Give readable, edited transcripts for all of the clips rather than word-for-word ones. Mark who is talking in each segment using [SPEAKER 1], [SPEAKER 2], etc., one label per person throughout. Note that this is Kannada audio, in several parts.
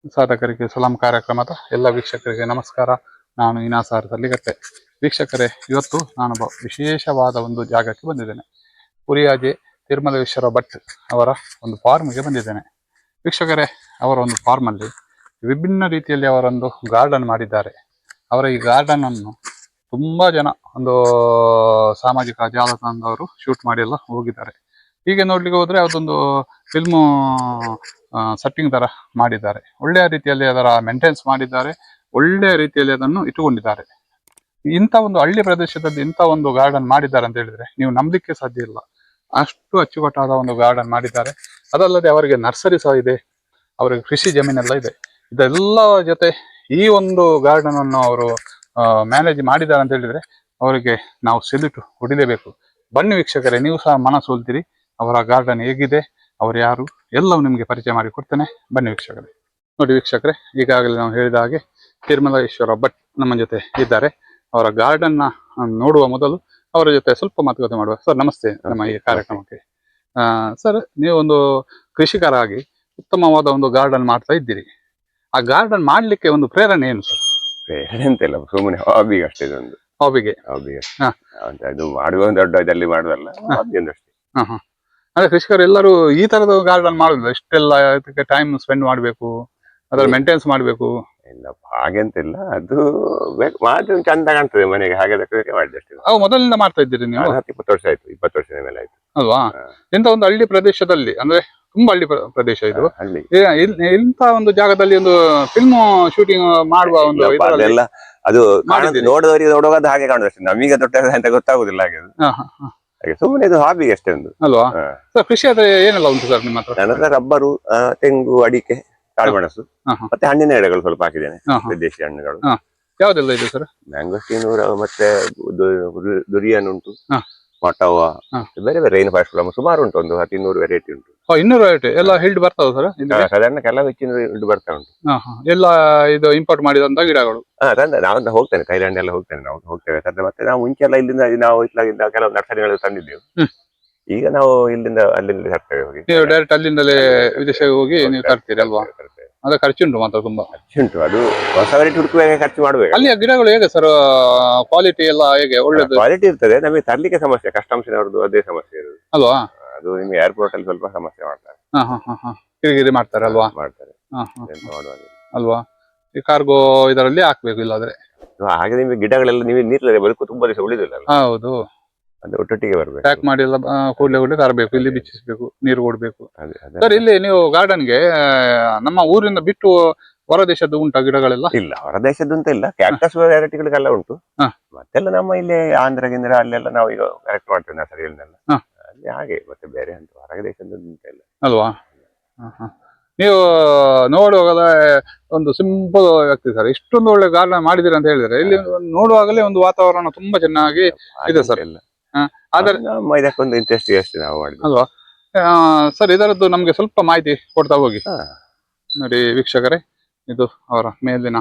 [SPEAKER 1] ಸಾಧಕರಿಗೆ ಸಲಾಂ ಕಾರ್ಯಕ್ರಮದ ಎಲ್ಲ ವೀಕ್ಷಕರಿಗೆ ನಮಸ್ಕಾರ. ನಾನು ಇನಾಸಾರ್ ತಲ್ಲಿಗಟ್ಟೆ. ವೀಕ್ಷಕರೇ, ಇವತ್ತು ನಾನು ವಿಶೇಷವಾದ ಒಂದು ಜಾಗಕ್ಕೆ ಬಂದಿದ್ದೇನೆ. ಪುರಿಯಾಜೆ ತಿರುಮಲೇಶ್ವರ ಭಟ್ ಅವರ ಒಂದು ಫಾರ್ಮ್ಗೆ ಬಂದಿದ್ದೇನೆ. ವೀಕ್ಷಕರೇ, ಅವರ ಒಂದು ಫಾರ್ಮಲ್ಲಿ ವಿಭಿನ್ನ ರೀತಿಯಲ್ಲಿ ಅವರೊಂದು ಗಾರ್ಡನ್ ಮಾಡಿದ್ದಾರೆ. ಅವರ ಈ ಗಾರ್ಡನ್ ಅನ್ನು ತುಂಬಾ ಜನ ಒಂದು ಸಾಮಾಜಿಕ ಜಾಲತಾಣದವರು ಶೂಟ್ ಮಾಡಿ ಎಲ್ಲ ಹೋಗಿದ್ದಾರೆ. ಹೀಗೆ ನೋಡ್ಲಿಕ್ಕೆ ಹೋದ್ರೆ ಅದೊಂದು ಫಿಲ್ಮ್ ಸೆಟ್ಟಿಂಗ್ ತರ ಮಾಡಿದ್ದಾರೆ. ಒಳ್ಳೆಯ ರೀತಿಯಲ್ಲಿ ಅದರ ಮೇಂಟೆನ್ಸ್ ಮಾಡಿದ್ದಾರೆ, ಒಳ್ಳೆಯ ರೀತಿಯಲ್ಲಿ ಅದನ್ನು ಇಟ್ಟುಕೊಂಡಿದ್ದಾರೆ. ಇಂಥ ಒಂದು ಹಳ್ಳಿ ಪ್ರದೇಶದಲ್ಲಿ ಇಂಥ ಒಂದು ಗಾರ್ಡನ್ ಮಾಡಿದ್ದಾರೆ ಅಂತ ಹೇಳಿದ್ರೆ ನೀವು ನಂಬಲಿಕ್ಕೆ ಸಾಧ್ಯ ಇಲ್ಲ. ಅಷ್ಟು ಅಚ್ಚುಕಟ್ಟಾದ ಒಂದು ಗಾರ್ಡನ್ ಮಾಡಿದ್ದಾರೆ. ಅದಲ್ಲದೆ ಅವರಿಗೆ ನರ್ಸರಿ ಸಹ ಇದೆ, ಅವರಿಗೆ ಕೃಷಿ ಜಮೀನೆಲ್ಲ ಇದೆ. ಇದೆಲ್ಲ ಜೊತೆ ಈ ಒಂದು ಗಾರ್ಡನ್ ಅನ್ನು ಅವರು ಮ್ಯಾನೇಜ್ ಮಾಡಿದ್ದಾರೆ ಅಂತ ಹೇಳಿದ್ರೆ ಅವರಿಗೆ ನಾವು ಸೆಲ್ಯೂಟ್ ಹೊಡಿಲೇಬೇಕು. ಬನ್ನಿ ವೀಕ್ಷಕರೇ, ನೀವು ಸಹ ಮನಸೋಲ್ತೀರಿ. ಅವರ ಗಾರ್ಡನ್ ಹೇಗಿದೆ, ಅವರು ಯಾರು, ಎಲ್ಲವೂ ನಿಮಗೆ ಪರಿಚಯ ಮಾಡಿ ಕೊಡ್ತೇನೆ. ಬನ್ನಿ ವೀಕ್ಷಕರೇ. ನೋಡಿ ವೀಕ್ಷಕರೇ, ಈಗಾಗಲೇ ನಾವು ಹೇಳಿದ ಹಾಗೆ ತಿರುಮಲೇಶ್ವರ ಭಟ್ ನಮ್ಮ ಜೊತೆ ಇದ್ದಾರೆ. ಅವರ ಗಾರ್ಡನ್ ನ ನೋಡುವ ಮೊದಲು ಅವರ ಜೊತೆ ಸ್ವಲ್ಪ ಮಾತುಕತೆ ಮಾಡುವ. ಸರ್ ನಮಸ್ತೆ ನಮ್ಮ ಈ ಕಾರ್ಯಕ್ರಮಕ್ಕೆ. ಸರ್, ನೀವು ಒಂದು ಕೃಷಿಕರಾಗಿ ಉತ್ತಮವಾದ ಒಂದು ಗಾರ್ಡನ್ ಮಾಡ್ತಾ ಇದ್ದೀರಿ. ಆ ಗಾರ್ಡನ್ ಮಾಡ್ಲಿಕ್ಕೆ ಒಂದು ಪ್ರೇರಣೆ ಏನು ಸರ್?
[SPEAKER 2] ಪ್ರೇರಣೆ ಅಂತಿಲ್ಲ, ಸುಮ್ಮನೆ ಹಾಬಿಗೆ ಅಷ್ಟೇ. ಇದೊಂದು
[SPEAKER 1] ಹಾಬಿಗೆ
[SPEAKER 2] ಅದು ಮಾಡುವ ದೊಡ್ಡ ಇದರಲ್ಲಿ ಮಾಡುದಲ್ಲ, ಹಾಬಿ ಅಷ್ಟೇ.
[SPEAKER 1] ಅಂದ್ರೆ ಕೃಷಿಕರು ಎಲ್ಲರೂ ಈ ತರದ ಗಾರ್ಡನ್ ಮಾಡುದಿಲ್ಲ. ಇಷ್ಟೆಲ್ಲ ಅದಕ್ಕೆ ಟೈಮ್ ಸ್ಪೆಂಡ್ ಮಾಡ್ಬೇಕು, ಅದರ ಮೇಂಟೆನ್ಸ್ ಮಾಡ್ಬೇಕು.
[SPEAKER 2] ಇಲ್ಲ ಹಾಗೆಂತಿಲ್ಲ, ಅದು ಮಾಡಿದ್ರೆ ಚಂದ ಕಾಣ್ತದೆ ಮನೆಗೆ, ಹಾಗೆ ಮಾಡಿದಷ್ಟೇ.
[SPEAKER 1] ಅವು ಮೊದಲಿಂದ ಮಾಡ್ತಾ ಇದ್ದೀರಿ ನೀವು?
[SPEAKER 2] 20 ವರ್ಷ ಆಯ್ತು, 20 ವರ್ಷದ ಮೇಲೆ ಆಯ್ತು
[SPEAKER 1] ಅಲ್ವಾ? ಇಂಥ ಒಂದು ಹಳ್ಳಿ ಪ್ರದೇಶದಲ್ಲಿ, ಅಂದ್ರೆ ತುಂಬಾ ಹಳ್ಳಿ ಪ್ರದೇಶ ಇದು,
[SPEAKER 2] ಹಳ್ಳಿ
[SPEAKER 1] ಇಂಥ ಒಂದು ಜಾಗದಲ್ಲಿ ಒಂದು ಫಿಲ್ಮ್ ಶೂಟಿಂಗ್ ಮಾಡುವ ಒಂದು
[SPEAKER 2] ಅದೆಲ್ಲ ಅದು ನೋಡುವವರಿಗೆ ನೋಡುವಾಗ ಹಾಗೆ ಕಾಣುದಷ್ಟೇ, ನಮಗೆ ದೊಡ್ಡ ಅಂತ ಗೊತ್ತಾಗುದಿಲ್ಲ. ಹಾಗೆ ಹಾಗೆ ಸುಮ್ಮನೆ ಇದು ಹಾಬಿಗೆ ಅಷ್ಟೇ ಒಂದು.
[SPEAKER 1] ಅಲ್ವಾ ಸರ್? ಕೃಷಿ ಆದ್ರೆ ಏನೆಲ್ಲ ಉಂಟು ಸರ್ ನಿಮ್ಮ ಹತ್ರ?
[SPEAKER 2] ನನ್ನ ಹತ್ರ ರಬ್ಬರು, ತೆಂಗು, ಅಡಿಕೆ, ಕಾಳುಮೆಣಸು ಮತ್ತೆ ಹಣ್ಣಿನ ಗಿಡಗಳು ಸ್ವಲ್ಪ ಹಾಕಿದ್ದೇನೆ. ವಿದೇಶಿ ಹಣ್ಣುಗಳು
[SPEAKER 1] ಯಾವ್ದೆಲ್ಲ ಇದೆ ಸರ್?
[SPEAKER 2] ಮ್ಯಾಂಗೋಸ್ಟಿನ್, ಮತ್ತೆ ದುರಿಯನ್ ಉಂಟು, ಮಟವ, ಬೇರೆ ಬೇರೆ ರೈನ್ ಫಾಸ್ಟ್ ಸುಮಾರು ಉಂಟು. ಒಂದು 200 ವೆರೈಟಿ ಉಂಟು.
[SPEAKER 1] 200 ವೆರೈಟಿ ಎಲ್ಲ ಹಿಲ್ಡ್ ಬರ್ತಾವ ಸರ್?
[SPEAKER 2] ಸಾಧಾರಣ ಕೆಲವು ಹೆಚ್ಚಿನ ಹಿಲ್ಡ್ ಬರ್ತಾ ಉಂಟು.
[SPEAKER 1] ಎಲ್ಲ ಇದು ಇಂಪೋರ್ಟ್ ಮಾಡಿದಂತ ಗಿಡಗಳು?
[SPEAKER 2] ನಾವು ಹೋಗ್ತೇನೆ, ಥೈಲ್ಯಾಂಡ್ ಎಲ್ಲ ಹೋಗ್ತೇನೆ, ನಾವು ಹೋಗ್ತೇವೆ. ಮತ್ತೆ ನಾವು ಮುಂಚೆ ಎಲ್ಲ ಇಲ್ಲಿಂದ ನಾವು ಇಲ್ಲಿಂದ ಕೆಲವು ನರ್ಸರಿಗಳು ತಂದಿದ್ದೇವೆ. ಈಗ ನಾವು ಇಲ್ಲಿಂದ ಅಲ್ಲಿಂದ ತರ್ತೇವೆ. ಹೋಗಿ
[SPEAKER 1] ನೀವು ಡೈರೆಕ್ಟ್ ಅಲ್ಲಿಂದಲೇ ವಿದೇಶಕ್ಕೆ ಹೋಗಿ ನೀವು ತರ್ತೀರಿ ಅಲ್ವಾ? ಅದ ಖರ್ಚುಂಟು ಮಾತ್ರ ತುಂಬಾ
[SPEAKER 2] ಖರ್ಚುಂಟು. ಅದು ಹೊಸ ವೆರೈಟಿ ಹುಡುಕುವಾಗ ಖರ್ಚು ಮಾಡ್ಬೇಕು.
[SPEAKER 1] ಅಲ್ಲಿಯ ಗಿಡಗಳು ಹೇಗೆ ಸರ್? ಕ್ವಾಲಿಟಿ ಎಲ್ಲ ಹೇಗೆ? ಒಳ್ಳೇದು
[SPEAKER 2] ಕ್ವಾಲಿಟಿ ಇರ್ತದೆ, ನಮಗೆ ತರ್ಲಿಕ್ಕೆ ಸಮಸ್ಯೆ, ಕಸ್ಟಮ್ಸಿನವ್ರದ್ದು ಅದೇ ಸಮಸ್ಯೆ ಇರುದು
[SPEAKER 1] ಅಲ್ವಾ?
[SPEAKER 2] ಅದು ನಿಮ್ಗೆ ಏರ್ಪೋರ್ಟ್ ಅಲ್ಲಿ ಸ್ವಲ್ಪ ಸಮಸ್ಯೆ ಮಾಡ್ತಾರೆ.
[SPEAKER 1] ಕಿರಿಕಿರಿ ಮಾಡ್ತಾರೆ ಅಲ್ವಾ?
[SPEAKER 2] ಮಾಡ್ತಾರೆ
[SPEAKER 1] ಅಲ್ವಾ? ಈ ಕಾರ್ಗೋ ಇದರಲ್ಲಿ ಹಾಕ್ಬೇಕು, ಇಲ್ಲಾದ್ರೆ
[SPEAKER 2] ಹಾಗೆ ನಿಮ್ಗೆ ಗಿಡಗಳೆಲ್ಲ ನೀವು ನೀರಲ್ಲಿ ಬದುಕು ತುಂಬಾ ದಿವಸ ಉಳಿದಿಲ್ಲ.
[SPEAKER 1] ಹೌದು,
[SPEAKER 2] ಅದು ಒಟ್ಟೊಟ್ಟಿಗೆ ಬರ್ಬೇಕು.
[SPEAKER 1] ಪ್ಯಾಕ್ ಮಾಡಿ ಎಲ್ಲ ಕೂಡಲೇ ತರಬೇಕು, ಇಲ್ಲಿ ಬಿಚ್ಚಿಸ್ಬೇಕು, ನೀರು ಕೊಡ್ಬೇಕು. ಸರ್, ಇಲ್ಲಿ ನೀವು ಗಾರ್ಡನ್ಗೆ ನಮ್ಮ ಊರಿಂದ ಬಿಟ್ಟು ಹೊರ ದೇಶದ್ದು ಉಂಟಾ ಗಿಡಗಳೆಲ್ಲ?
[SPEAKER 2] ಇಲ್ಲ, ಹೊರ ದೇಶದ್ದು ಅಂತ ಇಲ್ಲ, ಕ್ಯಾಕ್ಟಸ್ ವೆರೈಟಿಗಳಿಗೆಲ್ಲ ಉಂಟು. ಮತ್ತೆಲ್ಲ ನಮ್ಮ ಇಲ್ಲಿ ಆಂಧ್ರ ಗಿಂದ್ರ ಅಲ್ಲೆಲ್ಲ ನಾವು ಈಗ ಕರೆಕ್ಟ್ ಮಾಡ್ತೇವೆ ನರ್ಸರಿಗಳನ್ನೆಲ್ಲ. ಅಲ್ಲಿ ಹಾಗೆ ಮತ್ತೆ ಬೇರೆ ಅಂತ ಹೊರಗೆ ದೇಶದ್ದು ಅಂತ ಇಲ್ಲ
[SPEAKER 1] ಅಲ್ವಾ? ನೀವು ನೋಡುವಾಗಲೇ ಒಂದು ಸಿಂಪಲ್ ವ್ಯಕ್ತಿ ಸರ್, ಇಷ್ಟೊಂದು ಒಳ್ಳೆ ಗಾರ್ಡನ್ ಮಾಡಿದಿರಿ ಅಂತ ಹೇಳಿದ್ರೆ ಇಲ್ಲಿ ನೋಡುವಾಗಲೇ ಒಂದು ವಾತಾವರಣ ತುಂಬಾ ಚೆನ್ನಾಗಿ ಇದೆ ಸರ್.
[SPEAKER 2] ಆದ್ರೆ ಇದಕ್ಕೊಂದು ಇಂಟ್ರೆಸ್ಟ್ ಅಷ್ಟೇ ನಾವು ಮಾಡಿದ್ವಿ
[SPEAKER 1] ಅಲ್ವಾ ಸರ್? ಇದರದ್ದು ನಮ್ಗೆ ಸ್ವಲ್ಪ ಮಾಹಿತಿ ಕೊಡ್ತಾ ಹೋಗಿ. ನೋಡಿ ವೀಕ್ಷಕರೇ, ಇದು ಅವರ ಮೇಲಿನ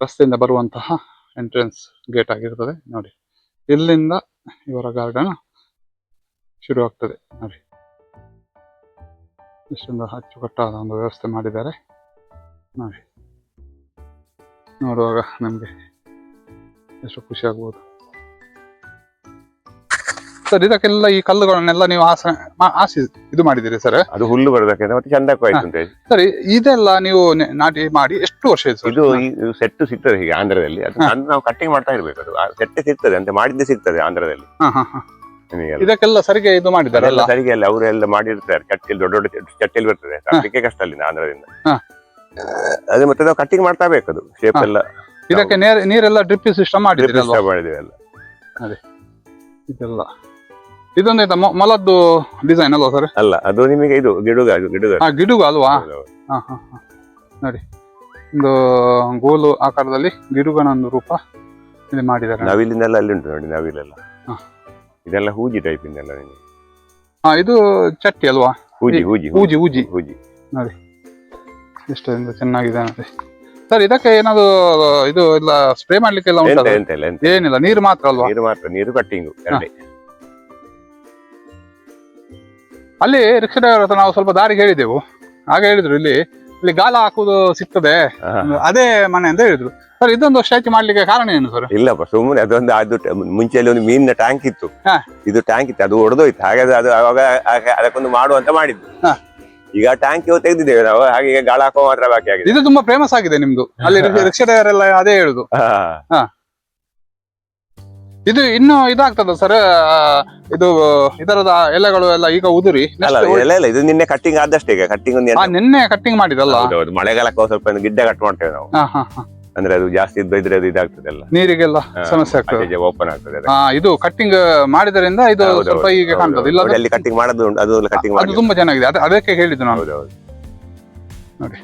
[SPEAKER 1] ರಸ್ತೆಯಿಂದ ಬರುವಂತಹ ಎಂಟ್ರೆನ್ಸ್ ಗೇಟ್ ಆಗಿರ್ತದೆ. ನೋಡಿ, ಇಲ್ಲಿಂದ ಇವರ ಗಾರ್ಡನ್ ಶುರು ಆಗ್ತದೆ. ನೋಡಿ, ಇಷ್ಟೊಂದು ಅಚ್ಚುಕಟ್ಟಾದ ಒಂದು ವ್ಯವಸ್ಥೆ ಮಾಡಿದ್ದಾರೆ. ನೋಡಿ, ನೋಡುವಾಗ ನಮ್ಗೆ ಎಷ್ಟು ಖುಷಿ ಆಗ್ಬೋದು ಸರ್. ಇದಕ್ಕೆಲ್ಲ ಈ ಕಲ್ಲುಗಳನ್ನೆಲ್ಲ ನೀವು ಆಸಿ ಇದು ಮಾಡಿದಿರಿ ಸರ್?
[SPEAKER 2] ಅದು ಹುಲ್ಲು ಬರೋದಕ್ಕೆ ಮತ್ತೆ ಚಂದಕ್ಕೂ ಆಯ್ತು ಅಂತ
[SPEAKER 1] ಸರಿ. ಇದೆಲ್ಲ ನೀವು ನಾಟಿ ಮಾಡಿ ಎಷ್ಟು ವರ್ಷ ಆಯ್ತು?
[SPEAKER 2] ಇದು ಸೆಟ್ ಸಿಗ್ತದೆ ಹೀಗೆ ಆಂಧ್ರದಲ್ಲಿ. ಅದು ನಾವು ಕಟ್ಟಿಂಗ್ ಮಾಡ್ತಾ ಇರ್ಬೇಕು. ಅದು ಸೆಟ್ ಸಿಗ್ತದೆ ಅಂತ ಮಾಡಿದ್ದೆ ಸಿಗ್ತದೆ ಆಂಧ್ರದಲ್ಲಿ.
[SPEAKER 1] ಇದಕ್ಕೆಲ್ಲ ಸರಿಗೆ ಇದು ಮಾಡಿದ್ದಾರೆ?
[SPEAKER 2] ಸರಿಗೆ ಅಲ್ಲ, ಅವರೆಲ್ಲ ಮಾಡಿರ್ತಾರೆ. ಚಟ್ಟಿಲ್ ದೊಡ್ಡ ದೊಡ್ಡ ಚಟ್ಟಿಲ್ ಬರ್ತದೆ, ಅದಕ್ಕೆ ಕಷ್ಟ ಅಲ್ಲಿಂದ ಆಂಧ್ರದಿಂದ. ಅದು ಮತ್ತೆ ನಾವು ಕಟ್ಟಿಂಗ್ ಮಾಡ್ತಾ ಬೇಕು, ಅದು ಶೇಪ್ ಎಲ್ಲ.
[SPEAKER 1] ಇದಕ್ಕೆ ನೀರೆಲ್ಲ ಡ್ರಿಪ್ ಸಿಸ್ಟಮ್ ಮಾಡಿದ್ದೀವಿ
[SPEAKER 2] ಅಲ್ಲ?
[SPEAKER 1] ಅದೇ ಇದೆಲ್ಲ ಇದೊಂದು ಮೊಲದ್ದು ಡಿಸೈನ್ ಅಲ್ವಾ ಸರ್?
[SPEAKER 2] ಅಲ್ಲ, ಅದು ನಿಮಗೆ ಇದು
[SPEAKER 1] ಗಿಡುಗ ಅಲ್ವಾ? ನೋಡಿ, ಒಂದು ಗೋಲು ಆಕಾರದಲ್ಲಿ ಗಿಡುಗನ ಒಂದು ರೂಪ ಇಲ್ಲಿ ಮಾಡಿದ್ದಾರೆ.
[SPEAKER 2] ನವಿಲಿಂದೆಲ್ಲ ಅಲ್ಲಿ ಉಂಟು ನೋಡಿ, ನವಿಲೆಲ್ಲ. ಇದೆಲ್ಲ ಹೂಜಿ ಟೈಪ್ ಇಂದೆಲ್ಲ.
[SPEAKER 1] ಇದು ಚಟ್ಟಿ ಅಲ್ವಾ?
[SPEAKER 2] ಹೂಜಿ ಹೂಜಿ ಹೂಜಿ ಹೂಜಿ ಹೂಜಿ
[SPEAKER 1] ನೋಡಿ, ಎಷ್ಟೊಂದು ಚೆನ್ನಾಗಿದೆ ನೋಡಿ ಸರ್. ಇದಕ್ಕೆ ಏನಾದ್ರು ಇದು ಇಲ್ಲ ಸ್ಪ್ರೇ ಮಾಡ್ಲಿಕ್ಕೆಲ್ಲ ಉಂಟಲ್ಲ? ಏನಿಲ್ಲ, ನೀರು ಮಾತ್ರ ಅಲ್ವಾ?
[SPEAKER 2] ನೀರು ಮಾತ್ರ, ನೀರು ಕಟ್ಟಿಂಗು.
[SPEAKER 1] ಅಲ್ಲಿ ರಿಕ್ಷಾ ಡ್ರೈವರ್ ಹತ್ರ ನಾವು ಸ್ವಲ್ಪ ದಾರಿಗೆ ಹೇಳಿದೆವು. ಆಗ ಹೇಳಿದ್ರು ಇಲ್ಲಿ ಇಲ್ಲಿ ಗಾಳ ಹಾಕುದು ಸಿಗ್ತದೆ ಅದೇ ಮನೆ ಅಂತ ಹೇಳಿದ್ರು ಸರ್. ಇದೊಂದು ಸ್ಟ್ಯಾಚು ಮಾಡ್ಲಿಕ್ಕೆ ಕಾರಣ ಏನು ಸರ್?
[SPEAKER 2] ಇಲ್ಲಪ್ಪ ಸುಮ್ಮನೆ ಅದೊಂದು ಅದು ಮುಂಚೆಯಲ್ಲಿ ಒಂದು ಮೀನಿನ ಟ್ಯಾಂಕ್ ಇತ್ತು,
[SPEAKER 1] ಹಾ.
[SPEAKER 2] ಇದು ಟ್ಯಾಂಕ್ ಇತ್ತು, ಅದು ಒಡೆದೋಯ್ತು. ಹಾಗೆ ಅದು ಅವಾಗ ಅದಕ್ಕೊಂದು ಮಾಡುವಂತ ಮಾಡಿದ್ದು.
[SPEAKER 1] ಹಾ.
[SPEAKER 2] ಈಗ ಟ್ಯಾಂಕ್ ತೆಗೆದಿದ್ದೇವೆ ನಾವು, ಹಾಗೆ ಈಗ ಗಾಳ ಹಾಕೋ ಮಾತ್ರ ಬಾಕಿ ಆಗಿದೆ.
[SPEAKER 1] ಇದು ತುಂಬಾ ಫೇಮಸ್ ಆಗಿದೆ ನಿಮ್ದು ಅಲ್ಲಿ ರಿಕ್ಷಾದವರೆಲ್ಲ ಅದೇ ಹೇಳುದು.
[SPEAKER 2] ಹಾ.
[SPEAKER 1] ಇದು ಇನ್ನು ಇದಾಗ್ತದ ಸರ್, ಇದು ಇದರದ ಎಲೆಗಳು ಎಲ್ಲ ಈಗ ಉದುರಿ
[SPEAKER 2] ಅಲ್ಲ ಇಲ್ಲ, ಇದು ನಿನ್ನೆ ಕಟ್ಟಿಂಗ್ ಆದಷ್ಟೇ. ಈಗ ಕಟ್ಟಿಂಗ್ ಒಂದು
[SPEAKER 1] ನಿನ್ನೆ ಕಟ್ಟಿಂಗ್ ಮಾಡಿದಲ್ಲ.
[SPEAKER 2] ಮಳೆಗಾಲಕ್ಕೆ ಸ್ವಲ್ಪ ಒಂದು ಗಿಡ್ಡ ಕಟ್ ಮಾಡ್ತೇವೆ ನಾವು. ಅಂದ್ರೆ ಅದು ಜಾಸ್ತಿ ಇದ್ರೆ ಅದು ಇದಾಗ್ತದೆ ಅಲ್ಲ,
[SPEAKER 1] ನೀರಿಗೆಲ್ಲ ಸಮಸ್ಯೆ ಆಗ್ತದೆ,
[SPEAKER 2] ಓಪನ್ ಆಗ್ತದೆ.
[SPEAKER 1] ಇದು ಕಟ್ಟಿಂಗ್ ಮಾಡಿದ್ರಿಂದ ಇದು ಸ್ವಲ್ಪ ಹೀಗೆ ಕಾಣ್ತದೆ. ಇಲ್ಲ
[SPEAKER 2] ಅಲ್ಲಿ ಕಟ್ಟಿಂಗ್ ಮಾಡೋದು ಅದು ಕಟ್ಟಿಂಗ್
[SPEAKER 1] ಅದು ತುಂಬಾ ಚೆನ್ನಾಗಿದೆ, ಅದಕ್ಕೆ ಹೇಳಿದ್ದು ನಾನು. ನೋಡಿ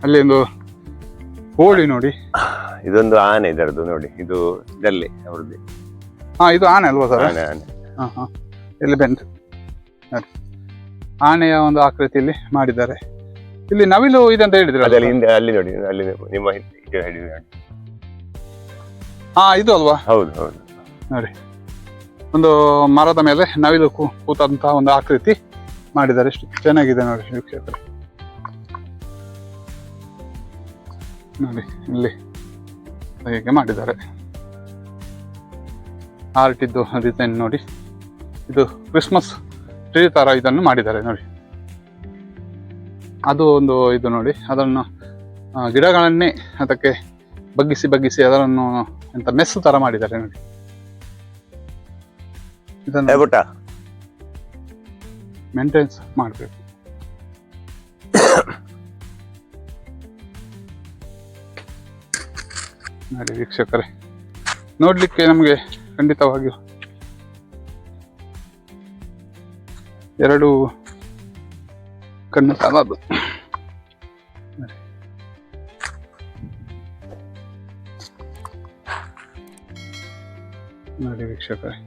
[SPEAKER 1] ಅಲ್ಲಿ ಒಂದು ಕೋಳಿ ನೋಡಿ,
[SPEAKER 2] ಇದೊಂದು ಆನೆ ಇದರದ್ದು ನೋಡಿ, ಇದು ಇದರಲ್ಲಿ ಅವ್ರದ್ದು.
[SPEAKER 1] ಇದು ಆನೆ ಅಲ್ವಾ ಸರ್? ಇಲ್ಲಿ ಬೆಂಟ್ ಆನೆಯ ಒಂದು ಆಕೃತಿಯಲ್ಲಿ ಮಾಡಿದ್ದಾರೆ. ಇಲ್ಲಿ ನವಿಲು ಇದೆ ಅಂತ ಹೇಳಿದ್ರೆ
[SPEAKER 2] ಅಲ್ಲಿ ನೋಡಿ, ಅಲ್ಲಿ ನಿಮ್ಮ
[SPEAKER 1] ಇದು ಅಲ್ವಾ?
[SPEAKER 2] ಹೌದು ಹೌದು
[SPEAKER 1] ನೋಡಿ, ಒಂದು ಮರದ ಮೇಲೆ ನವಿಲು ಕೂತಂತ ಒಂದು ಆಕೃತಿ ಮಾಡಿದ್ದಾರೆ. ಎಷ್ಟು ಚೆನ್ನಾಗಿದೆ ನೋಡಿ ವೀಕ್ಷಕರೇ. ನೋಡಿ ಇಲ್ಲಿ ಹೇಗೆ ಮಾಡಿದ್ದಾರೆ, ಆರ್ಟ್ ಇದ್ದು ಡಿಸೈನ್ ನೋಡಿ. ಇದು ಕ್ರಿಸ್ಮಸ್ ಟ್ರೀ ತರ ಇದನ್ನು ಮಾಡಿದ್ದಾರೆ ನೋಡಿ. ಅದು ಒಂದು ಇದು ನೋಡಿ, ಅದನ್ನು ಗಿಡಗಳನ್ನೇ ಅದಕ್ಕೆ ಬಗ್ಗಿಸಿ ಬಗ್ಗಿಸಿ ಅದನ್ನು ಎಂತ ಮೆಸ್ಸು ತರ ಮಾಡಿದ್ದಾರೆ ನೋಡಿ. ಇದನ್ನು ಮೇಂಟೆನೆನ್ಸ್ ಮಾಡಬೇಕು. ನೋಡಿ ವೀಕ್ಷಕರೇ, ನೋಡ್ಲಿಕ್ಕೆ ನಮಗೆ ಖಂಡಿತವಾಗಿಯೂ ಎರಡು ಕಣ್ಣು ಸಾಲದು. ನೋಡಿ ವೀಕ್ಷಕರೇ,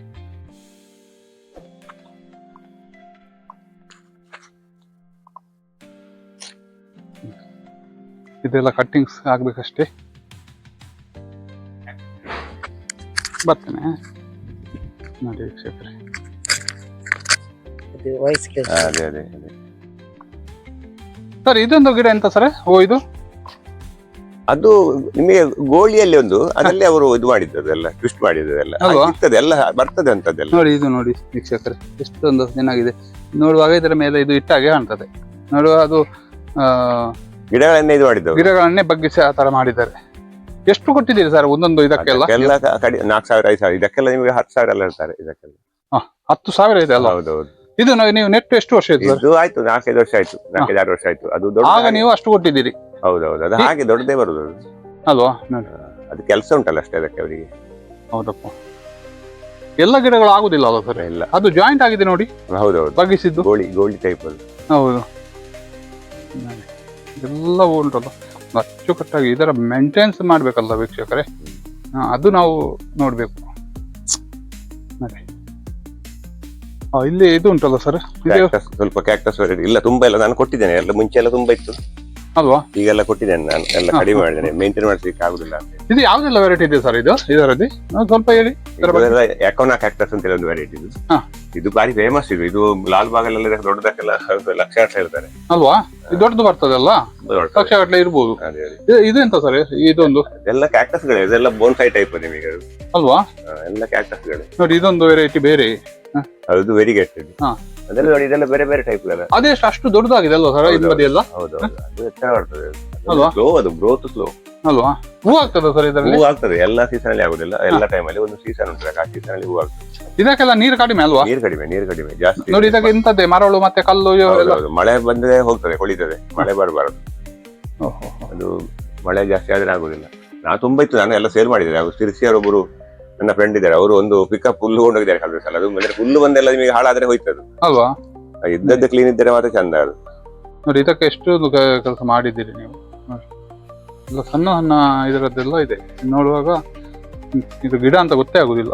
[SPEAKER 1] ಇದೆಲ್ಲ ಕಟ್ಟಿಂಗ್ಸ್ ಆಗ್ಬೇಕಷ್ಟೇ. ಬರ್ತೇನೆ ನೋಡಿ ವೀಕ್ಷಕರೇ. ಸರ್ ಇದೊಂದು ಗಿಡ ಎಂತ ಸರ್? ಇದು
[SPEAKER 2] ಅದು ನಿಮಗೆ ಗೋಳಿಯಲ್ಲಿ ಒಂದು ಅದರಲ್ಲಿ ಅವರು ಇದು ಮಾಡಿದ್ದೆಲ್ಲ ಟ್ವಿಸ್ಟ್ ಮಾಡಿದ್ದೆಲ್ಲ ಎಲ್ಲ ಬರ್ತದೆ ಅಂತದೆಲ್ಲ
[SPEAKER 1] ನೋಡಿ. ಇದು ನೋಡಿ ವೀಕ್ಷಕರೇ, ಎಷ್ಟೊಂದು ಚೆನ್ನಾಗಿದೆ ನೋಡುವಾಗ. ಇದರ ಮೇಲೆ ಇದು ಇಟ್ಟಾಗೆ ಕಾಣ್ತದೆ ನೋಡುವ. ಅದು
[SPEAKER 2] ಗಿಡಗಳನ್ನೇ ಇದು ಮಾಡಿದ್ದು,
[SPEAKER 1] ಗಿಡಗಳನ್ನೇ ಬಗ್ಗಿಸಿ ಆ ತರ ಮಾಡಿದ್ದಾರೆ. ಎಷ್ಟು ಕೊಟ್ಟಿದ್ದೀರಿ ಸರ್ ಒಂದೊಂದು ಇದಕ್ಕೆಲ್ಲ?
[SPEAKER 2] 4,000 5,000 ಇದಕ್ಕೆಲ್ಲ ನಿಮಗೆ 10,000 ಎಲ್ಲ ಹೇಳ್ತಾರೆ. ಇದಕ್ಕೆಲ್ಲ
[SPEAKER 1] 10,000 ಇದೆ ಅಲ್ಲ?
[SPEAKER 2] ಹೌದೌದು.
[SPEAKER 1] ಇದು ನೀವು ನೆಟ್ ಎಷ್ಟು ವರ್ಷ ಆಯ್ತು?
[SPEAKER 2] ಇದು ಆಯ್ತು 4-5 ವರ್ಷ ಆಯ್ತು, 4-6 ವರ್ಷ ಆಯ್ತು. ಅದು ದೊಡ್ಡ,
[SPEAKER 1] ಆಗ ನೀವು ಅಷ್ಟು ಕೊಟ್ಟಿದ್ದೀರಿ?
[SPEAKER 2] ಹೌದೌದು, ಅದು ಹಾಗೆ ದೊಡ್ಡದೇ ಬರುದು
[SPEAKER 1] ಅಲ್ವಾ?
[SPEAKER 2] ಅದು ಕೆಲಸ ಉಂಟಲ್ಲ ಅಷ್ಟೇ ಅದಕ್ಕೆ ಅವರಿಗೆ.
[SPEAKER 1] ಹೌದಪ್ಪ, ಎಲ್ಲ ಗಿಡಗಳು ಆಗುದಿಲ್ಲ ಅಲ್ಲ ಸರ್?
[SPEAKER 2] ಇಲ್ಲ,
[SPEAKER 1] ಅದು ಜಾಯಿಂಟ್ ಆಗಿದೆ ನೋಡಿ.
[SPEAKER 2] ಹೌದೌದು,
[SPEAKER 1] ಬಗ್ಗಿಸಿದ್ದು
[SPEAKER 2] ಗೋಳಿ ಟೈಪ್ ಅದು.
[SPEAKER 1] ಹೌದು, ಎಲ್ಲ ಉಂಟಲ್ಲ ಅಚ್ಚುಕಟ್ಟಾಗಿ. ಇದರ ಮೇಂಟೆನೆನ್ಸ್ ಮಾಡ್ಬೇಕಲ್ಲ ವೀಕ್ಷಕರೇ, ಅದು ನಾವು ನೋಡ್ಬೇಕು. ಇಲ್ಲಿ ಇದು ಉಂಟಲ್ಲ ಸರ್,
[SPEAKER 2] ಸ್ವಲ್ಪ ಕ್ಯಾಕ್ಟಸ್ ಇಲ್ಲ, ತುಂಬಾ ಇಲ್ಲ. ನಾನು ಕೊಟ್ಟಿದ್ದೇನೆ ಎಲ್ಲ, ಮುಂಚೆ ಎಲ್ಲ ತುಂಬಾ ಇತ್ತು
[SPEAKER 1] ಅಲ್ವಾ?
[SPEAKER 2] ಈಗೆಲ್ಲ ಕೊಟ್ಟಿದ್ದೇನೆ ನಾನು, ಎಲ್ಲ ಕಡಿಮೆ ಮಾಡಿದ್ದೇನೆ. ಮೇಂಟೈನ್ ಮಾಡ್ಲಿಕ್ಕೆ ಆಗುದಿಲ್ಲ.
[SPEAKER 1] ಇದು ಯಾವ್ದೆಲ್ಲ ವೆರೈಟಿ ಇದೆ ಸರ್ ಇದರಲ್ಲಿ? ಸ್ವಲ್ಪ ಹೇಳಿ.
[SPEAKER 2] ಯಾಕೋನಾ ಕ್ಯಾಕ್ಟಸ್ ಅಂತ ಒಂದು ವೆರೈಟಿ ಇದು. ಇದು ಬಾರಿ ಫೇಮಸ್. ಇದು ಲಾಲ್ ಬಾಗಲೆಲ್ಲ ದೊಡ್ಡದಕ್ಕೆಲ್ಲ ಲಕ್ಷಾಂಶ ಹೇಳ್ತಾರೆ
[SPEAKER 1] ಅಲ್ವಾ? ಇದು ದೊಡ್ಡದು ಬರ್ತದಲ್ಲ, ಲಕ್ಷಗಟ್ಟಲೆ ಇರ್ಬೋದು. ಇದು ಎಂತ ಸರ್ ಇದೊಂದು?
[SPEAKER 2] ಇದೆಲ್ಲ ಕ್ಯಾಕ್ಟಸ್ ಗಳೇ, ಇದೆಲ್ಲ ಬೋನ್ಸೈ ಟೈಪ್ ನಿಮಗೆ
[SPEAKER 1] ಅಲ್ವಾ?
[SPEAKER 2] ಎಲ್ಲ ಕ್ಯಾಕ್ಟಸ್ ಗಳೇ
[SPEAKER 1] ನೋಡಿ. ಇದೊಂದು ವೆರೈಟಿ ಬೇರೆ,
[SPEAKER 2] ಅದು ವೆರಿಗೇಟೆಡ್. ಅದೆಲ್ಲ ನೋಡಿ, ಇದೆಲ್ಲ ಬೇರೆ ಬೇರೆ ಟೈಪ್ ಗಳ.
[SPEAKER 1] ಅದೆಷ್ಟು ಅಷ್ಟು ದೊಡ್ಡದಾಗಿದೆ ಅಲ್ವಾ ಸರ್ ಇದು ಬದಿ ಎಲ್ಲ?
[SPEAKER 2] ಹೌದೌದು, ಅದು ಹೆಚ್ಚಾಗಿ ಬರ್ತದೆ. ಸ್ಲೋ, ಅದು ಗ್ರೋತ್ ಸ್ಲೋ
[SPEAKER 1] ಅಲ್ವಾ? ಹೂ ಆಗ್ತದೆ ಸರ್ ಇದರಲ್ಲಿ?
[SPEAKER 2] ಹೂ ಆಗ್ತದೆ, ಎಲ್ಲ ಸೀಸನ್ ಅಲ್ಲಿ ಆಗುದಿಲ್ಲ. ಎಲ್ಲ ಟೈಮ್ ಅಲ್ಲಿ ಒಂದು ಸೀಸನ್ ಉಂಟು, ಆ ಸೀಸನ್ ಅಲ್ಲಿ ಹೂ ಆಗ್ತದೆ.
[SPEAKER 1] ಇದಕ್ಕೆಲ್ಲ ನೀರು ಕಡಿಮೆ ಅಲ್ವಾ?
[SPEAKER 2] ನೀರು ಕಡಿಮೆ ಜಾಸ್ತಿ
[SPEAKER 1] ನೋಡಿ. ಇದಕ್ಕೆ ಇಂತದ್ದೇ ಮರಳು ಮತ್ತೆ ಕಲ್ಲು
[SPEAKER 2] ಮಳೆ ಬಂದ್ರೆ ಹೋಗ್ತದೆ, ಹೊಳಿತದೆ. ಮಳೆ ಬರಬಾರದು, ಅದು ಮಳೆ ಜಾಸ್ತಿ ಆದ್ರೆ ಆಗುದಿಲ್ಲ. ತುಂಬಾ ಇತ್ತು, ನಾನು ಎಲ್ಲ ಸೇಲ್ ಮಾಡಿದ್ದೇನೆ. ತಿರುಚಿಯವರೊಬ್ಬರು ನನ್ನ ಫ್ರೆಂಡ್ ಇದ್ದಾರೆ, ಅವರು ಒಂದು ಪಿಕಪ್ ಹುಲ್ಲು ಕೊಂಡೋಗಿದ್ದಾರೆ ಕಳೆದ ಸಲ. ಅದು ಅಂದ್ರೆ ಹುಲ್ಲು ಬಂದೆಲ್ಲ ನಿಮಗೆ ಹಾಳಾದ್ರೆ ಹೋಯ್ತದು
[SPEAKER 1] ಅಲ್ವಾ?
[SPEAKER 2] ಇದ್ದದ್ದು ಕ್ಲೀನ್ ಇದ್ದರೆ ಮಾತ್ರ ಚಂದ ಅದು.
[SPEAKER 1] ನೋಡಿ, ಇದಕ್ಕೆ ಎಷ್ಟು ಕೆಲಸ ಮಾಡಿದ್ದೀರಿ ನೀವು. ಎಲ್ಲ ಸಣ್ಣ ಸಣ್ಣ ಇದರದ್ದೆಲ್ಲ ಇದೆ, ನೋಡುವಾಗ ಇದು ಗಿಡ ಅಂತ ಗೊತ್ತೇ ಆಗುದಿಲ್ಲ.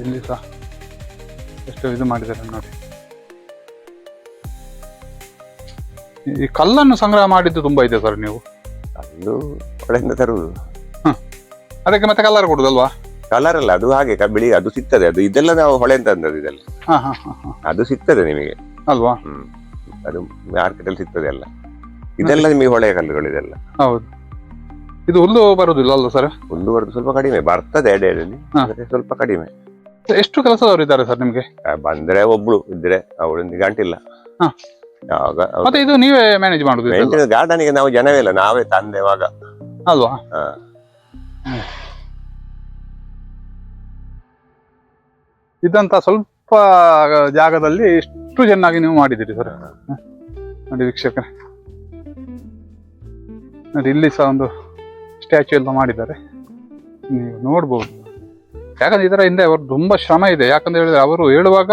[SPEAKER 1] ಇಲ್ಲಿ ಸಹ ಎಷ್ಟು ಇದು ಮಾಡಿದ್ದಾರೆ ನೋಡಿ. ಈ ಕಲ್ಲನ್ನು ಸಂಗ್ರಹ ಮಾಡಿದ್ದು ತುಂಬಾ ಇದೆ ಸರ್ ನೀವು?
[SPEAKER 2] ಕಲ್ಲು ಹೊಳೆಯಿಂದ ತರುವುದು,
[SPEAKER 1] ಅದಕ್ಕೆ ಮತ್ತೆ ಕಲರ್ ಕೊಡುದಲ್ವಾ?
[SPEAKER 2] ಕಲರ್ ಅಲ್ಲ, ಅದು ಹಾಗೆ ಬಿಳಿ ಅದು ಸಿಗ್ತದೆ. ಅದು ಇದೆಲ್ಲ ನಾವು ಹೊಳೆ ಅಂತ ಅಂದದ್ದು, ಇದೆಲ್ಲ ಅದು ಸಿಗ್ತದೆ ನಿಮಗೆ
[SPEAKER 1] ಅಲ್ವಾ?
[SPEAKER 2] ಅದು ಮಾರ್ಕೆಟ್ ಅಲ್ಲಿ ಸಿಗ್ತದೆ ಎಲ್ಲ. ಇದೆಲ್ಲ ನಿಮಗೆ ಹೊಳೆಯ ಕಲ್ಲುಗಳು ಇದೆಲ್ಲ.
[SPEAKER 1] ಹೌದು. ಇದು ಹುಲ್ಲು ಬರುದಿಲ್ಲ ಅಲ್ಲ ಸರ್?
[SPEAKER 2] ಹುಲ್ಲು ಬರೋದು ಸ್ವಲ್ಪ ಕಡಿಮೆ ಬರ್ತದೆ ಎಡೆಯಲ್ಲಿ, ಆದರೆ ಸ್ವಲ್ಪ ಕಡಿಮೆ.
[SPEAKER 1] ಎಷ್ಟು ಕೆಲಸದವರು ಇದ್ದಾರೆ ಸರ್ ನಿಮ್ಗೆ?
[SPEAKER 2] ಬಂದ್ರೆ ಒಬ್ಳು ಇದ್ರೆ, ಅವಳೊಂದು ಗಂಟಿಲ್ಲ.
[SPEAKER 1] ಮತ್ತೆ ಇದು ನೀವೇ ಮ್ಯಾನೇಜ್ ಮಾಡುದು?
[SPEAKER 2] ಗಾರ್ಡನಿಗೆ ನಾವು ಜನವೇ ಇಲ್ಲ, ನಾವೇ ತಂದೆವಾಗ
[SPEAKER 1] ಅಲ್ವಾ? ಇದಂತ ಸ್ವಲ್ಪ ಜಾಗದಲ್ಲಿ ಎಷ್ಟು ಚೆನ್ನಾಗಿ ನೀವು ಮಾಡಿದ್ದೀರಿ ಸರ್. ನೋಡಿ ವೀಕ್ಷಕರೇ, ನೋಡಿ ಇಲ್ಲಿ ಸಹ ಒಂದು ಸ್ಟ್ಯಾಚ್ಯೂ ಎಲ್ಲ ಮಾಡಿದ್ದಾರೆ, ನೀವು ನೋಡ್ಬೋದು. ಯಾಕಂದ್ರೆ ಇದರ ಹಿಂದೆ ಅವರು ತುಂಬಾ ಶ್ರಮ ಇದೆ. ಯಾಕಂತ ಹೇಳಿದ್ರೆ ಅವರು ಹೇಳುವಾಗ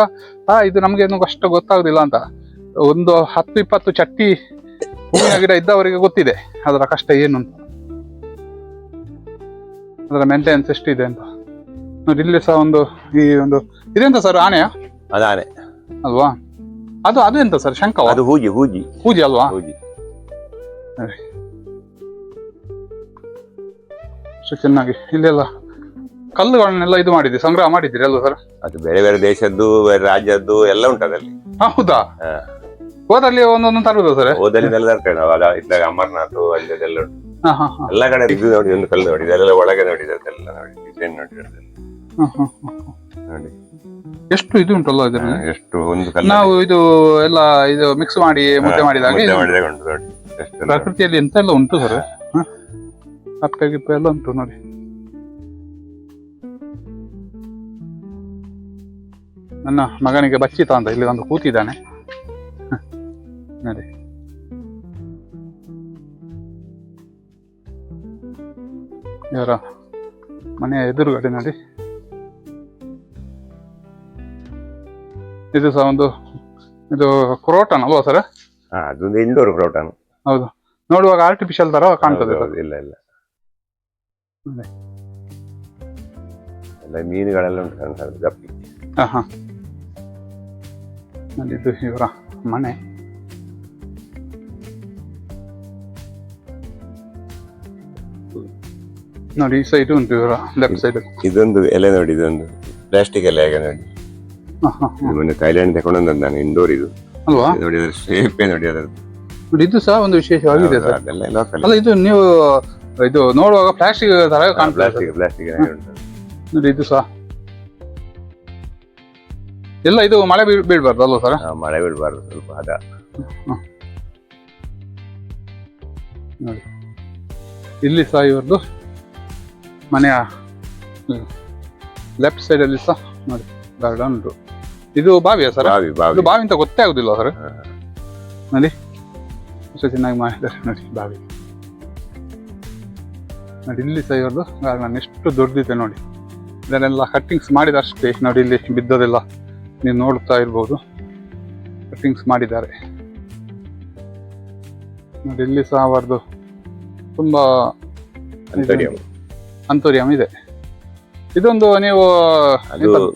[SPEAKER 1] ಇದು ನಮ್ಗೆ ಏನು ಅಷ್ಟು ಗೊತ್ತಾಗುದಿಲ್ಲ ಅಂತ, ಒಂದು 10-20 ಚಟ್ಟಿ ಹೂವಿನ ಗಿಡ ಇದ್ದವರಿಗೆ ಗೊತ್ತಿದೆ ಅದರ ಕಷ್ಟ ಏನು ಅಂತ, ಅದರ ಮೇಂಟೆನೆನ್ಸ್ ಎಷ್ಟಿದೆ ಅಂತ. ನೋಡಿ ಇಲ್ಲಿ ಸಹ ಒಂದು ಇದೆಂತ ಸರ್, ಆನೆಯ?
[SPEAKER 2] ಅದು ಆನೆ
[SPEAKER 1] ಅಲ್ವಾ? ಅದು ಎಂತ ಸರ್, ಶಂಖ?
[SPEAKER 2] ಅದು ಹೂಜಿ
[SPEAKER 1] ಅಲ್ವಾ? ಚೆನ್ನಾಗಿ ಇಲ್ಲೆಲ್ಲ ಕಲ್ಲುಗಳನ್ನೆಲ್ಲ ಇದು ಮಾಡಿದ್ರಿ, ಸಂಗ್ರಹ ಮಾಡಿದ್ದೀರಿ ಅಲ್ವಾ ಸರ್?
[SPEAKER 2] ಅದು ಬೇರೆ ಬೇರೆ ದೇಶದ್ದು, ಬೇರೆ ರಾಜ್ಯದ್ದು ಎಲ್ಲ ಉಂಟು ಅದರಲ್ಲಿ.
[SPEAKER 1] ಹೌದಾ? ಹೋದಲ್ಲಿ ಒಂದೊಂದು ತರುದು ಸರ್?
[SPEAKER 2] ಹೋದಲ್ಲಿ ಎಲ್ಲ ತರ್ತೇವೆ ನಾವು. ಇದ್ದಾಗ ಅಮರ್ನಾಥ್ ಅಲ್ಲೆಲ್ಲ ಉಂಟು, ಎಲ್ಲ ಕಡೆ. ಇದು ನೋಡಿ, ಒಂದು ಕಲ್ಲು ನೋಡಿ, ಇದೆಲ್ಲ ಒಳಗೆ ನೋಡಿದೆಲ್ಲ ನೋಡಿ, ಡಿಸೈನ್ ನೋಡಿ. ನೋಡಿ
[SPEAKER 1] ಎಷ್ಟು ಇದು ಉಂಟಲ್ಲ ಇದರಲ್ಲಿ, ಎಷ್ಟು
[SPEAKER 2] ಒಂದು ಕಲ್ಲು.
[SPEAKER 1] ನಾವು ಇದು ಎಲ್ಲ ಇದು ಮಿಕ್ಸ್ ಮಾಡಿ ಮುದ್ದೆ ಮಾಡಿದಾಗ
[SPEAKER 2] ಉಂಟು ನೋಡಿ.
[SPEAKER 1] ಪ್ರಕೃತಿಯಲ್ಲಿ ಎಂತ ಎಲ್ಲ ಉಂಟು ಸರ್, ಅಪ್ಪ ಗಿಪ್ಪ ಎಲ್ಲ ಉಂಟು ನೋಡಿ. ನನ್ನ ಮಗನಿಗೆ ಬಚ್ಚಿತ ಅಂತ ಇಲ್ಲಿ ಒಂದು ಕೂತಿದ್ದಾನೆ ನೋಡಿ. ಇವರ ಮನೆಯ ಎದುರುಗಡೆ ನೋಡಿ, ಇದು ಸಹ ಇದು ಕ್ರೋಟನ್ ಅಲ್ವಾ ಸರ್?
[SPEAKER 2] ಅದೊಂದು ಇಂಡೋರ್ ಕ್ರೋಟನ್.
[SPEAKER 1] ಹೌದು, ನೋಡುವಾಗ ಆರ್ಟಿಫಿಷಿಯಲ್ ತರ ಕಾಣ್ತದೆ.
[SPEAKER 2] ಇಲ್ಲ ಎಲ್ಲ ಮೀನುಗಳೆಲ್ಲ ಉಂಟು ಗಪ್ಪಿ.
[SPEAKER 1] ಇದು ಇವರ ಮನೆ. ನೋಡಿ ಈ ಸೈಡ್ ಉಂಟು ಇವರ ಲೆಫ್ಟ್ ಸೈಡ್.
[SPEAKER 2] ಇದೊಂದು ಎಲೆ ನೋಡಿ, ಇದೊಂದು ಪ್ಲಾಸ್ಟಿಕ್ ಎಲೆ ಆಗ ನೋಡಿ. ಮೊನ್ನೆ ಥೈಲ್ಯಾಂಡ್ ತಗೊಂಡು ನಾನು ಇಂಡೋರ್ ಇದು
[SPEAKER 1] ಅಲ್ವಾ? ನೋಡಿ
[SPEAKER 2] ಅದರ ಶೇಪೇ ನೋಡಿ ಅದರದ್ದು.
[SPEAKER 1] ನೋಡಿ ಇದು ಸಹ ಒಂದು ವಿಶೇಷವಾಗಿದೆ ಸರ್.
[SPEAKER 2] ಅದೆಲ್ಲ
[SPEAKER 1] ಅಲ್ಲ, ಇದು ನೀವು ಇದು ನೋಡುವಾಗ ಪ್ಲಾಸ್ಟಿಕ್ ತರ ಕಾಣ್ತದೆ.
[SPEAKER 2] ಪ್ಲಾಸ್ಟಿಕ್
[SPEAKER 1] ನೋಡಿ ಇದು ಸಹ ಎಲ್ಲ ಇದು ಮಳೆ ಬೀಳ್ಬಾರ್ದು ಅಲ್ವಾ ಸರ್?
[SPEAKER 2] ಮಳೆ ಬೀಳ್ಬಾರ್ದು, ಸ್ವಲ್ಪ ಹದ.
[SPEAKER 1] ನೋಡಿ ಇಲ್ಲಿ ಸಹ ಇವ್ರದ್ದು ಮನೆಯ ಲೆಫ್ಟ್ ಸೈಡ್ ಅಲ್ಲಿ ಸಹ ನೋಡಿ ಗಾರ್ಡನ್ ಉಂಟು. ಇದು ಬಾವಿಯಾ ಸರ್? ಇದು ಬಾವಿ ಅಂತ ಗೊತ್ತೇ ಆಗುದಿಲ್ಲ ಸರ್. ನೋಡಿ ಎಷ್ಟು ಚೆನ್ನಾಗಿ ಮಾಡಿದ್ದಾರೆ ನೋಡಿ ಬಾವಿ. ನೋಡಿ ಇಲ್ಲಿ ಸಹ ಇವ್ರದ್ದು ಗಾರ್ಡನ್ ಎಷ್ಟು ದೊಡ್ಡದಿದೆ ನೋಡಿ. ಇದನ್ನೆಲ್ಲ ಕಟ್ಟಿಂಗ್ಸ್ ಮಾಡಿದಷ್ಟೇ ನೋಡಿ, ಇಲ್ಲಿ ಬಿದ್ದದೆಲ್ಲ ನೀವು ನೋಡ್ತಾ ಇರ್ಬೋದು, ಕಟ್ಟಿಂಗ್ಸ್ ಮಾಡಿದ್ದಾರೆ ನೋಡಿ. ಇಲ್ಲಿ ಸಹ ಅವರದು ತುಂಬಾ ಅಂತೋರಿಯಂ ಇದೆ. ಇದೊಂದು ನೀವು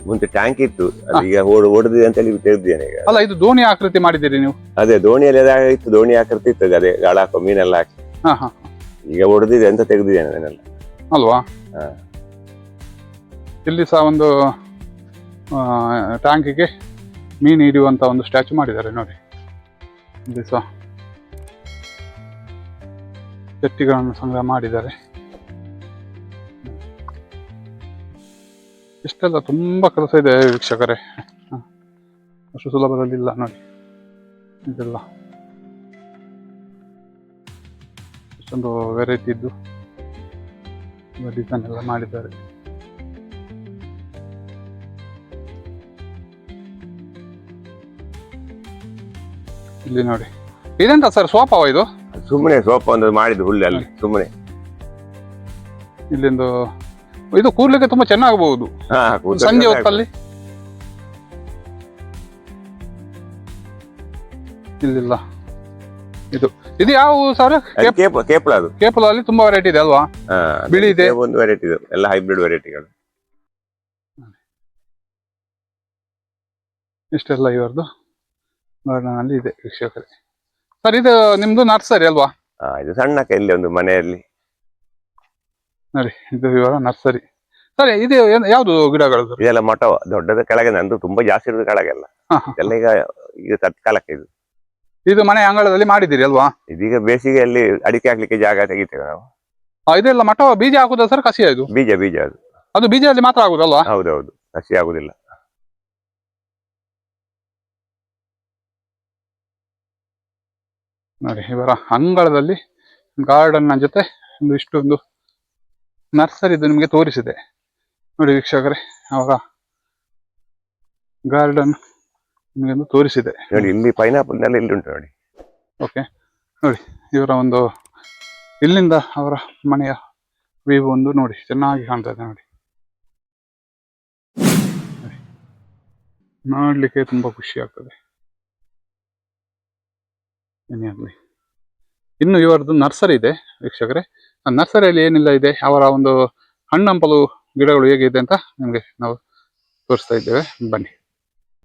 [SPEAKER 2] ಮುಂಚೆ ಟ್ಯಾಂಕ್ ಇತ್ತು, ಈಗ ಓಡದಿದೆ ಅಂತ ಹೇಳಿ ತೆಗೆದಿದ್ದೇನೆ ಈಗ.
[SPEAKER 1] ಅಲ್ಲ, ಇದು ದೋಣಿ ಆಕೃತಿ ಮಾಡಿದ್ದೀರಿ ನೀವು?
[SPEAKER 2] ಅದೇ ದೋಣಿಯಲ್ಲಿ ಇತ್ತು, ದೋಣಿ ಆಕೃತಿ ಇತ್ತು, ಅದೇ ಗಾಳ ಹಾಕೋ ಮೀನೆಲ್ಲ ಹಾಕಿ. ಈಗ ಓಡದಿದೆ ಅಂತ ತೆಗೆದಿದ್ದೇನೆ ಅದನ್ನೆಲ್ಲ
[SPEAKER 1] ಅಲ್ವಾ? ಇಲ್ಲಿ ಸಹ ಒಂದು ಟ್ಯಾಂಕಿಗೆ ಮೀನು ಹಿಡಿಯುವಂತ ಒಂದು ಸ್ಟ್ಯಾಚು ಮಾಡಿದ್ದಾರೆ ನೋಡಿ. ಇಲ್ಲಿ ಸಹ ಚಟ್ಟಿಗಳನ್ನು ಸಂಗ್ರಹ ಮಾಡಿದ್ದಾರೆ. ಇಷ್ಟೆಲ್ಲ ತುಂಬಾ ಕೆಲಸ ಇದೆ ವೀಕ್ಷಕರೇ, ಅಷ್ಟು ಸುಲಭದಲ್ಲಿ ಇಲ್ಲ ನೋಡಿ. ಇದೆಲ್ಲ ಇಷ್ಟೊಂದು ವೆರೈಟಿ ಇದ್ದು ಡಿಸೈನ್ ಎಲ್ಲ ಮಾಡಿದ್ದಾರೆ. ಇಲ್ಲಿ ನೋಡಿ, ಇದೆಂತ ಸರ್, ಸೋಫಾವ ಇದು?
[SPEAKER 2] ಸುಮ್ಮನೆ ಸೋಫಾ ಒಂದು ಮಾಡಿದ್ದು ಹುಲ್ಲು ಅಲ್ಲಿ ಸುಮ್ಮನೆ.
[SPEAKER 1] ಇಲ್ಲಿಂದು ಇದು ಕೂರ್ಲಿಕ್ಕೆ ತುಂಬಾ ಚೆನ್ನಾಗಬಹುದು ಸಂಜೆ ಹೊತ್ತಲ್ಲಿ. ಇಲ್ಲಿಲ್ಲ, ಇದು ಯಾವ ಸರ್?
[SPEAKER 2] ಕೇಪಳ. ಅದು
[SPEAKER 1] ಕೇಪಳಲ್ಲಿ ತುಂಬಾ ವೆರೈಟಿ ಇದೆ ಅಲ್ವಾ? ಬಿಳಿ ಇದೆ,
[SPEAKER 2] ಒಂದು ವೆರೈಟಿ ಇದೆ, ಎಲ್ಲ ಹೈಬ್ರಿಡ್ ವೆರೈಟಿಗಳು.
[SPEAKER 1] ಇಷ್ಟೆಲ್ಲ ಇವರದು ಗಾರ್ಡನ್ ಅಲ್ಲಿ ಇದೆ ವೀಕ್ಷಕರೇ. ಸರ್ ಇದು ನಿಮ್ದು ನರ್ಸರಿ ಅಲ್ವಾ?
[SPEAKER 2] ಇದು ಸಣ್ಣಕ್ಕೆ ಇಲ್ಲಿ ಒಂದು ಮನೆಯಲ್ಲಿ
[SPEAKER 1] ನೋಡಿ, ಇದು ಇವರ ನರ್ಸರಿ. ಸರಿ, ಇದು ಯಾವ್ದು ಗಿಡಗಳು ಸರ್?
[SPEAKER 2] ಇದೆಲ್ಲ ಮಠ ದೊಡ್ಡದ ಕೆಳಗೆ, ನಂದು ತುಂಬಾ ಜಾಸ್ತಿ ಇರೋದು ಕೆಳಗೆಲ್ಲ. ಎಲ್ಲ ಈಗ ತತ್ಕಾಲಕ್ಕೆ ಇದು
[SPEAKER 1] ಇದು ಮನೆ ಅಂಗಳದಲ್ಲಿ ಮಾಡಿದ್ದೀರಿ ಅಲ್ವಾ?
[SPEAKER 2] ಇದೀಗ ಬೇಸಿಗೆಯಲ್ಲಿ ಅಡಿಕೆ ಹಾಕ್ಲಿಕ್ಕೆ ಜಾಗ ತೆಗಿತೇವೆ ನಾವು.
[SPEAKER 1] ಇದೆಲ್ಲ ಮಠ ಬೀಜ ಹಾಕುದಾ ಸರ್, ಕಸಿ ಇದು?
[SPEAKER 2] ಬೀಜ ಅದು.
[SPEAKER 1] ಅದು ಬೀಜದಲ್ಲಿ ಮಾತ್ರ ಆಗುದಲ್ವಾ?
[SPEAKER 2] ಹೌದೌದು, ಕಸಿ ಆಗುದಿಲ್ಲ.
[SPEAKER 1] ನೋಡಿ, ಇವರ ಅಂಗಳದಲ್ಲಿ ಗಾರ್ಡನ್ ನ ಜೊತೆ ಇಷ್ಟೊಂದು ನರ್ಸರಿ ಇದು ನಿಮಗೆ ತೋರಿಸಿದೆ ನೋಡಿ ವೀಕ್ಷಕರೇ. ಅವರ ಗಾರ್ಡನ್ ನಿಮಗೆ ತೋರಿಸಿದೆ
[SPEAKER 2] ನೋಡಿ. ಇಲ್ಲಿ ಪೈನಾಪಲ್ ನೆಲ್ಲ ಇಲ್ಲಿ ಉಂಟು ನೋಡಿ.
[SPEAKER 1] ಓಕೆ, ನೋಡಿ ಇವರ ಒಂದು ಇಲ್ಲಿಂದ ಅವರ ಮನೆಯ ವ್ಯೂ ಒಂದು ನೋಡಿ, ಚೆನ್ನಾಗಿ ಕಾಣ್ತದೆ ನೋಡಿ. ನೋಡ್ಲಿಕ್ಕೆ ತುಂಬಾ ಖುಷಿ ಆಗ್ತದೆ. ಏನೇ ಆಗಲಿ, ಇನ್ನು ಇವರದ್ದು ನರ್ಸರಿ ಇದೆ ವೀಕ್ಷಕರೇ. ಆ ನರ್ಸರಿಯಲ್ಲಿ ಏನಿಲ್ಲ ಇದೆ, ಅವರ ಒಂದು ಹಣ್ಣಂಪಲು ಗಿಡಗಳು ಹೇಗಿದೆ ಅಂತ ನಿಮಗೆ ನಾವು ತೋರಿಸ್ತಾ ಇದ್ದೇವೆ, ಬನ್ನಿ.